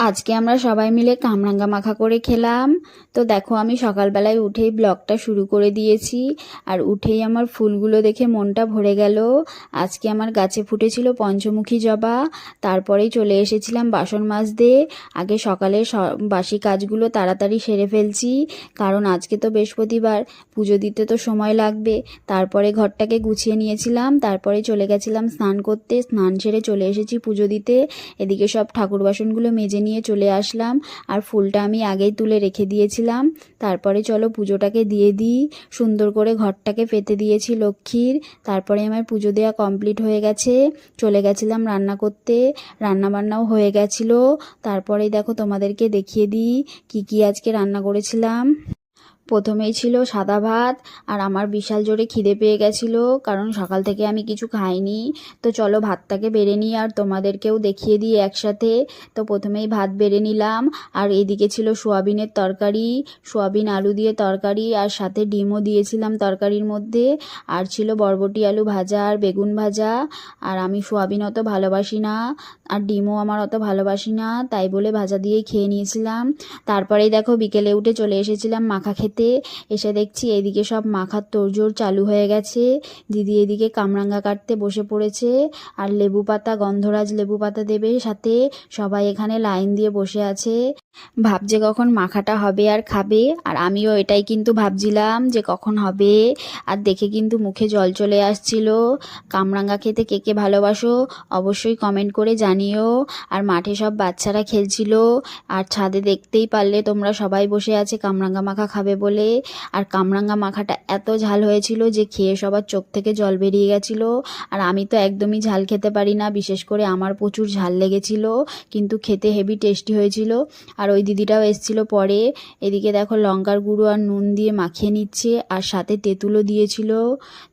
আজকে আমরা সবাই মিলে কামরাঙ্গা মাখা করে খেলাম। তো দেখো আমি সকালবেলায় উঠেই ব্লগটা শুরু করে দিয়েছি। আর উঠেই আমার ফুলগুলো দেখে মনটা ভরে গেল। আজকে আমার গাছে ফুটেছিল পঞ্চমুখী জবা। তারপরেই চলে এসেছিলাম বাসন মাজতে। আগে সকালে বাসি কাজগুলো তাড়াতাড়ি সেরে ফেলছি, কারণ আজকে তো বৃহস্পতিবার, পুজো দিতে তো সময় লাগবে। তারপরে ঘরটাকে গুছিয়ে নিয়েছিলাম, তারপরে চলে গেছিলাম স্নান করতে। স্নান সেরে চলে এসেছি পুজো দিতে। এদিকে সব ঠাকুর বাসনগুলো মেজে নিয়ে চলে আসলাম। আর ফুলটা আমি আগেই তুলে রেখে দিয়েছিলাম। তারপরে চলো পুজোটাকে দিয়ে দিই। সুন্দর করে ঘরটাকে পেতে দিয়েছি লক্ষ্মীর। তারপরে আমার পুজো দেওয়া কমপ্লিট হয়ে গেছে। চলে গেছিলাম রান্না করতে, রান্নাবান্নাও হয়ে গেছিলো। তারপরেই দেখো তোমাদেরকে দেখিয়ে দিই কি আজকে রান্না করেছিলাম। প্রথমেই ছিল সাদা ভাত, আর আমার বিশাল জোরে খিদে পেয়ে গেছিলো, কারণ সকাল থেকে আমি কিছু খাইনি। তো চলো ভাতটাকে বেড়ে নিই আর তোমাদেরকেও দেখিয়ে দিই একসাথে। তো প্রথমেই ভাত বেড়ে নিলাম। আর এদিকে ছিল সোয়াবিনের তরকারি, সোয়াবিন আলু দিয়ে তরকারি, আর সাথে ডিমও দিয়েছিলাম তরকারির মধ্যে। আর ছিল বরবটি আলু ভাজা আর বেগুন ভাজা। আর আমি সোয়াবিন অত ভালোবাসি না, আর ডিমও আমার অত ভালোবাসি না, তাই বলে ভাজা দিয়েই খেয়ে নিয়েছিলাম। তারপরেই দেখো বিকেলে উঠে চলে এসেছিলাম মাখা খেতে। এসে দেখছি এদিকে সব মাখার তোড়জোড় চালু হয়ে গেছে। দিদি এদিকে কামরাঙ্গা কাটতে বসে পড়েছে, আর লেবু পাতা, গন্ধরাজ লেবু পাতা দেবে সাথে। সবাই এখানে লাইন দিয়ে বসে আছে, ভাবছে কখন মাখাটা হবে আর খাবে। আর আমিও এটাই কিন্তু ভাবছিলাম যে কখন হবে। আর দেখে কিন্তু মুখে জল চলে আসছিল। কামরাঙ্গা খেতে কে কে ভালোবাসো অবশ্যই কমেন্ট করে জানিও। আর মাঠে সব বাচ্চারা খেলছিল, আর ছাদে দেখতেই পারলে তোমরা সবাই বসে আছে কামরাঙ্গা মাখা খাবে বলে। আর কামরাঙ্গা মাখাটা এত ঝাল হয়েছিল যে খেয়ে সবার চোখ থেকে জল বেরিয়ে গেছিল। আর আমি তো একদমই ঝাল খেতে পারি না, বিশেষ করে আমার প্রচুর ঝাল লেগেছিল, কিন্তু খেতে হেভি টেস্টি হয়েছিল। আর ওই দিদিটাও এসেছিল পরে। এদিকে দেখো লঙ্কার গুঁড়ো আর নুন দিয়ে মাখিয়ে নিচ্ছে, আর সাথে তেঁতুলও দিয়েছিল।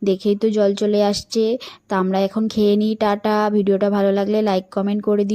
দেখেই তো জল চলে আসছে। তা আমরা এখন খেয়ে নিই। টাটা। ভিডিওটা ভালো লাগলে লাইক কমেন্ট করে দিই।